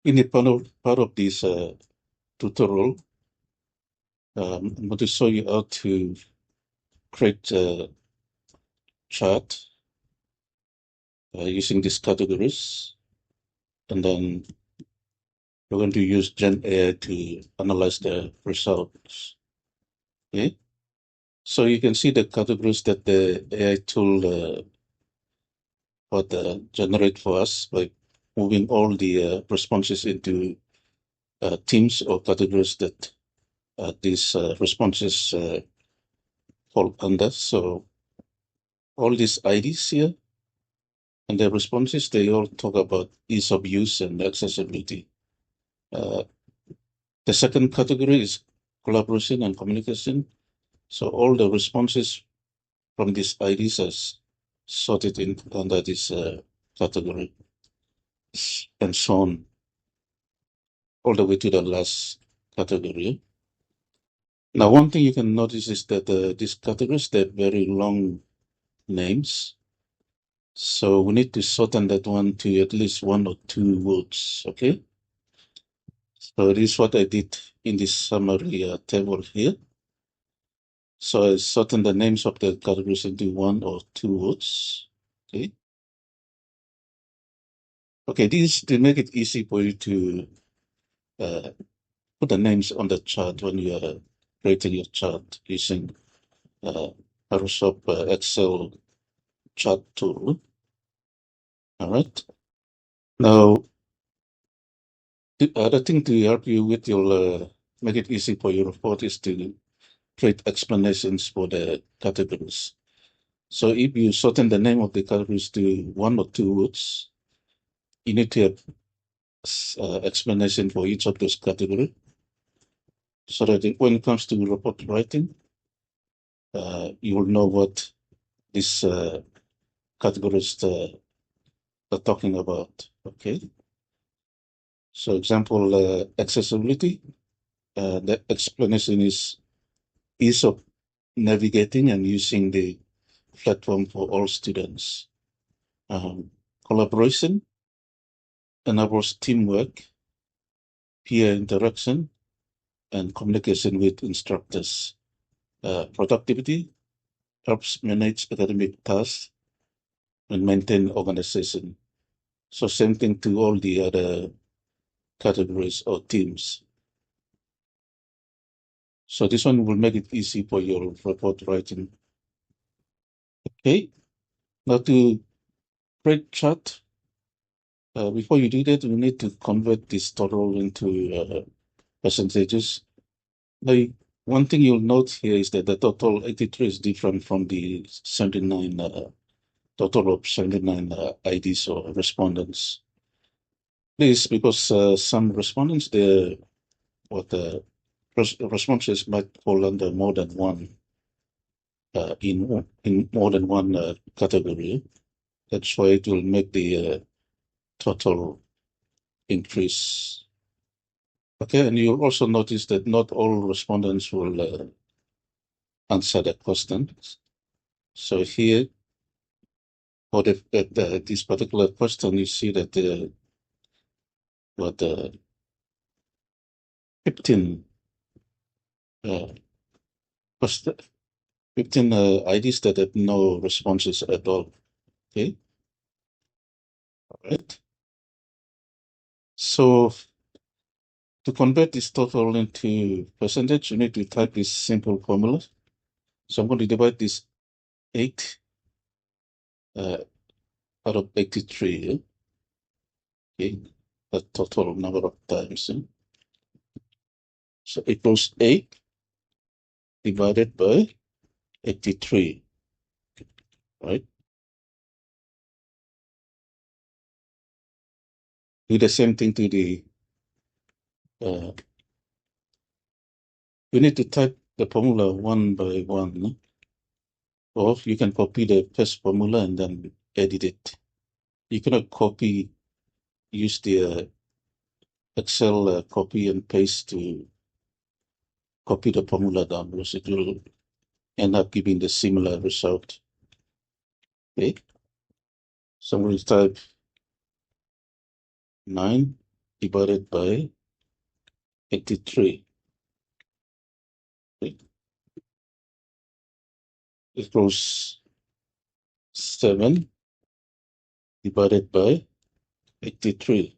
In the part of this tutorial, I'm going to show you how to create a chart using these categories, and then we're going to use Gen AI to analyze the results. Okay, so you can see the categories that the AI tool generate for us by moving all the responses into teams or categories that these responses fall under. So all these IDs here and the responses, they all talk about ease of use and accessibility. The second category is collaboration and communication. So all the responses from these IDs are sorted in under this category, and so on, all the way to the last category. Now, one thing you can notice is that these categories, they're very long names. So we need to shorten that one to at least 1 or 2 words, okay? So this is what I did in this summary table here. So I shortened the names of the categories into 1 or 2 words, okay? Okay, this to make it easy for you to put the names on the chart when you are creating your chart using Microsoft Excel chart tool. All right. Now, the other thing to help you with your make it easy for your report is to create explanations for the categories. So if you shorten the name of the categories to 1 or 2 words, you need to have explanation for each of those categories, so that when it comes to report writing, you will know what these categories are talking about. Okay. So example, accessibility, the explanation is ease of navigating and using the platform for all students. Collaboration enables teamwork, peer interaction, and communication with instructors. Productivity helps manage academic tasks and maintain organization. So same thing to all the other categories or teams. So this one will make it easy for your report writing. Okay, now to create chart, before you do that, we need to convert this total into percentages. Now, one thing you'll note here is that the total 83 is different from the 79 total of 79 IDs or respondents. This is because some respondents, responses might fall under more than one in more than one category. That's why it will make the total increase. Okay, and you'll also notice that not all respondents will answer the questions. So here, for this particular question, you see that the 15 uh, 15 IDs that have no responses at all. Okay, all right. So to convert this total into percentage, you need to type this simple formula. So I'm going to divide this 8 out of 83. Okay, the total number of times. So equals 8 divided by 83, right? Do the same thing to the, you need to type the formula one by one, or you can copy the first formula and then edit it. You cannot use the Excel copy and paste to copy the formula down, because it will end up giving the similar result. Okay, so we'll type 9 divided by 83 equals 7 divided by 83.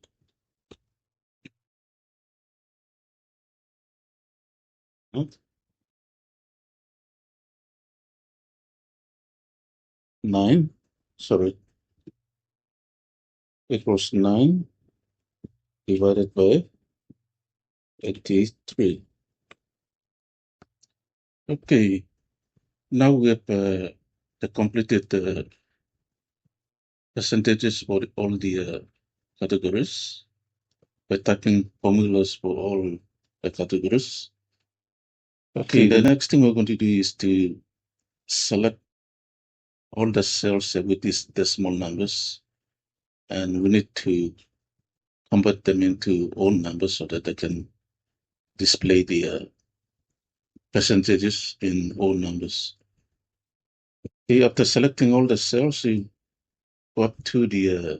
Huh? 9, sorry, equals 9 divided by 83. Okay, now we have the completed percentages for all the categories by typing formulas for all the categories. Okay, the next thing we're going to do is to select all the cells with these decimal numbers, and we need to convert them into whole numbers so that they can display the percentages in whole numbers. Okay, after selecting all the cells, you go up to the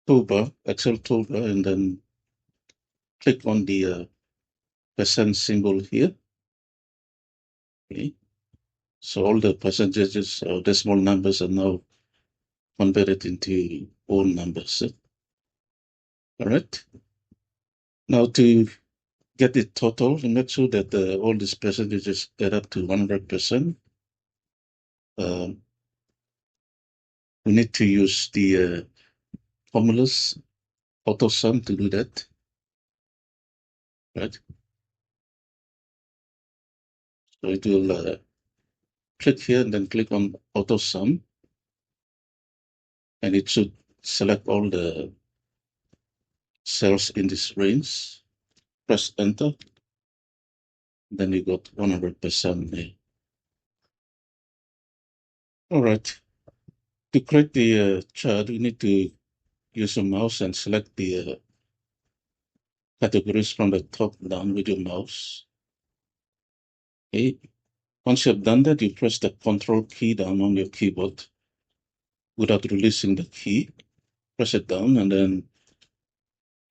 toolbar, Excel toolbar, and then click on the percent symbol here. Okay, so all the percentages or decimal numbers are now converted into whole numbers. All right. Now to get the total and make sure that all these percentages get up to 100%, we need to use the formulas auto sum to do that. Right. So it will click here and then click on auto sum, and it should select all the cells in this range. Press enter, then you got 100% there. All right. To create the chart, we need to use a mouse and select the categories from the top down with your mouse. Okay. Once you have done that, you press the Control key down on your keyboard without releasing the key. Press it down and then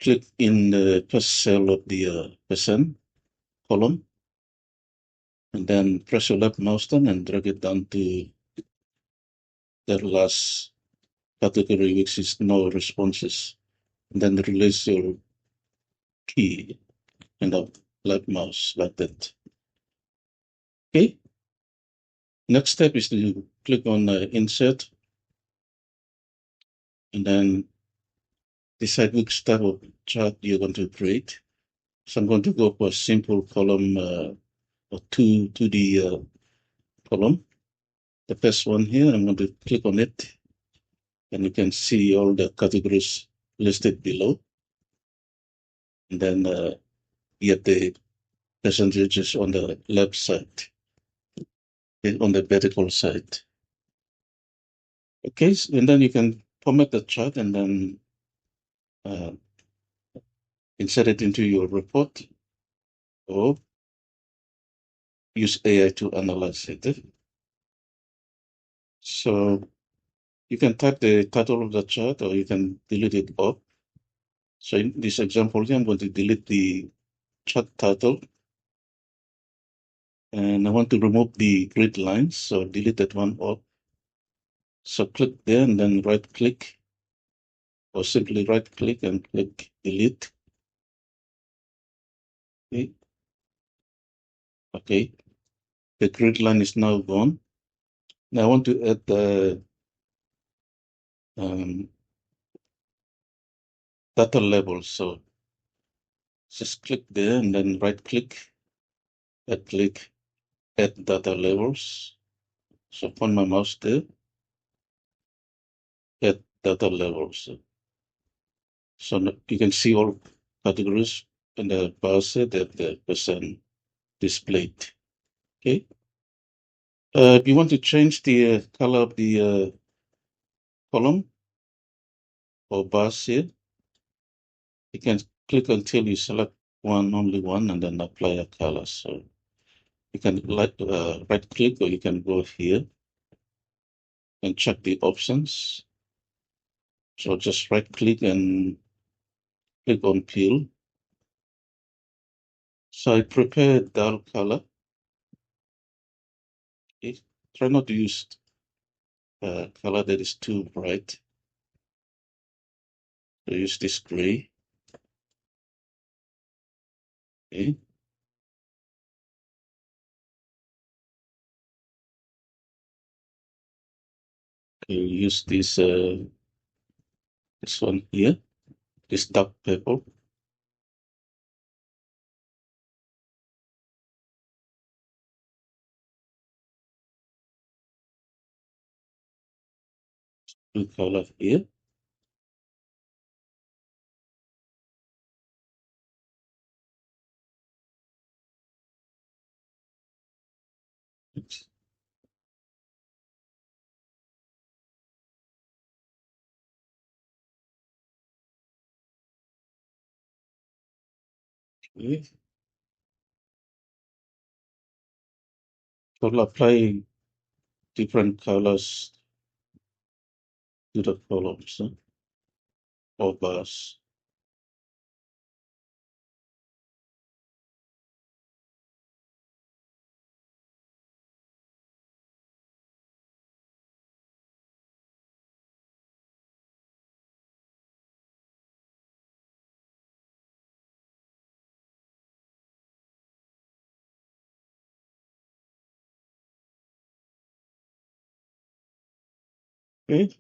click in the first cell of the percent column, and then press your left mouse down and drag it down to the last category, which is no responses. And then release your key and the left mouse like that. Okay. Next step is to click on insert and then decide which type of chart you're going to create. So I'm going to go for a simple column or two to the column. The first one here, I'm going to click on it, and you can see all the categories listed below. And then get the percentages on the left side, on the vertical side. Okay, and then you can format the chart and then insert it into your report or use AI to analyze it. So you can type the title of the chart or you can delete it up. So in this example here, I'm going to delete the chart title. And I want to remove the grid lines, so delete that one up. So click there and then right click, or simply right click and click delete. Okay. Okay. The grid line is now gone. Now I want to add the data level. So just click there and then right click and click add data levels. So point my mouse there, add data levels. So you can see all categories in the bar set that the percent displayed. Okay. If you want to change the color of the column or bars here, you can click until you select only one, and then apply a color. So you can right click, or you can go here and check the options So just right click and click on peel. So I prepare dull color. Okay. Try not to use color that is too bright. So use this gray. Okay. Okay, use this one here, this dark purple. Blue color here. Okay. So I'll apply different colors to the columns or bars. Okay.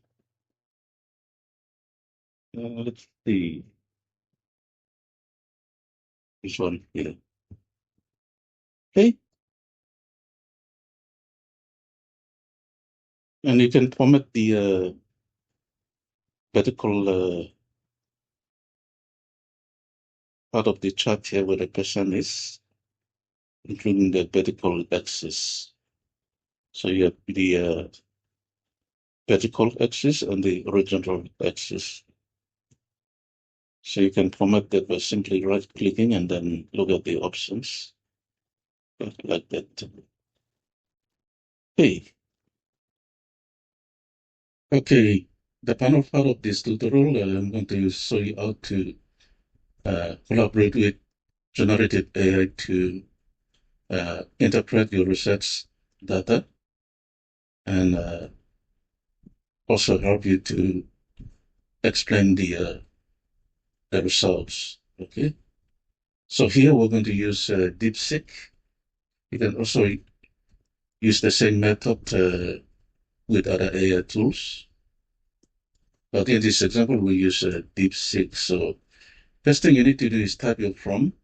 Let's see this one here. Okay. And you can format the vertical part of the chart here where the person is, including the vertical axis. So you have the vertical axis and the horizontal axis. So you can format that by simply right clicking and then look at the options like that. Okay. Okay. The final part of this tutorial, I'm going to show you how to collaborate with generative AI to interpret your research data and also help you to explain the results. Okay. So here we're going to use DeepSeek. You can also use the same method with other AI tools. But in this example, we use DeepSeek. So first thing you need to do is type your prompt.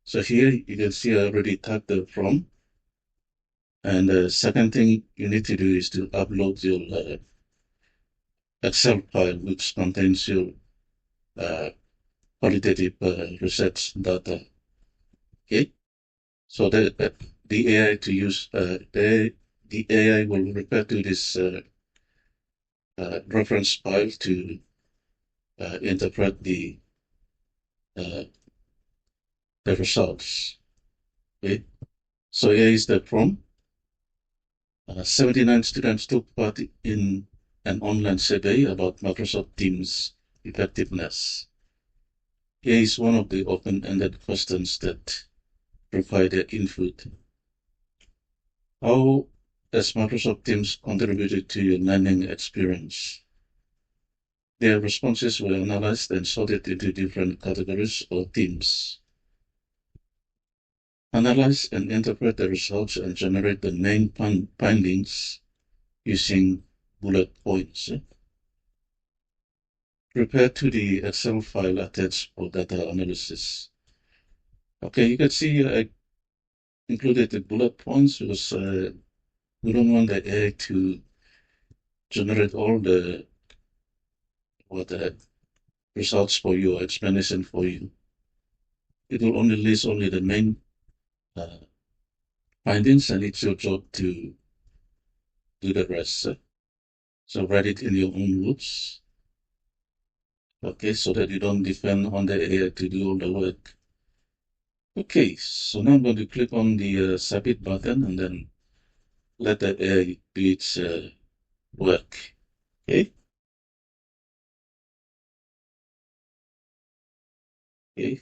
So here you can see I already typed the prompt. And the second thing you need to do is to upload your Excel file, which contains your uh, qualitative research data. Okay. So the AI to use the AI will refer to this reference file to interpret uh, the results. Okay. So here is the prompt. 79 students took part in an online survey about Microsoft Teams effectiveness. Here is one of the open-ended questions that provided input. How has Microsoft Teams contributed to your learning experience? Their responses were analyzed and sorted into different categories or themes. Analyze and interpret the results and generate the main findings using bullet points. Prepare to the Excel file attached for data analysis. Okay, you can see I included the bullet points because we don't want the AI to generate all the results for you or explanation for you. It will only list only the main uh, findings, and it's your job to do the rest. So write it in your own words, okay, so that you don't depend on the AI to do all the work. Okay, so now I'm going to click on the submit button and then let the AI do its work. Okay. Okay.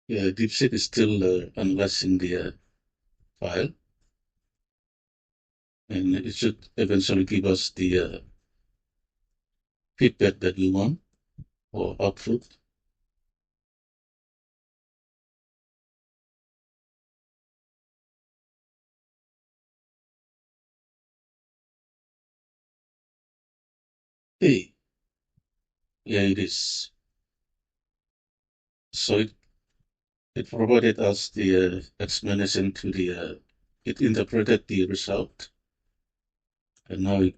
Yeah, DeepSeek is still analyzing the file, and it should eventually give us the feedback that we want or output. Hey, yeah, it is. So it provided us the explanation to the, it interpreted the result, and now it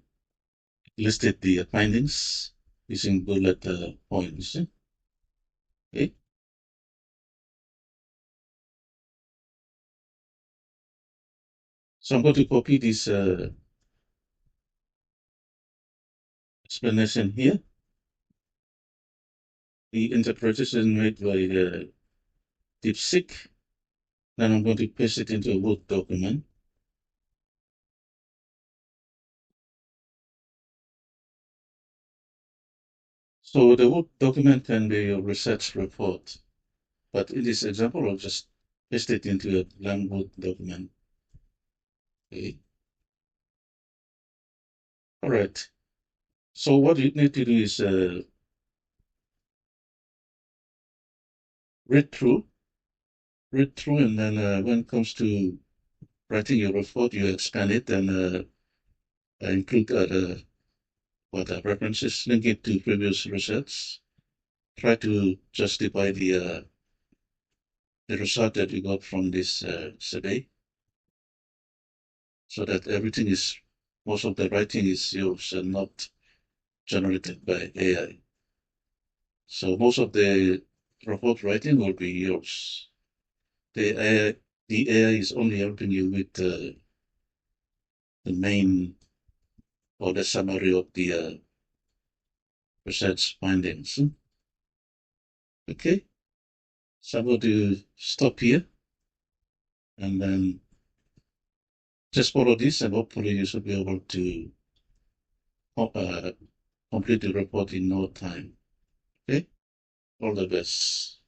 listed the findings using bullet points. Okay. So I'm going to copy this explanation here. The interpretation made by DeepSeek. Then I'm going to paste it into a Word document. So the Word document can be a research report, but in this example, I'll just paste it into a blank Word document. Okay. All right. So what you need to do is read through, and then when it comes to writing your report, you expand it and include references, link it to previous research. Try to justify the result that you got from this survey, so that everything is, most of the writing is yours and not generated by AI. So most of the report writing will be yours. The AI is only helping you with the main or the summary of the research findings. Okay, so I'm going to stop here and then just follow this, and hopefully you should be able to uh, complete the report in no time. Okay, all the best.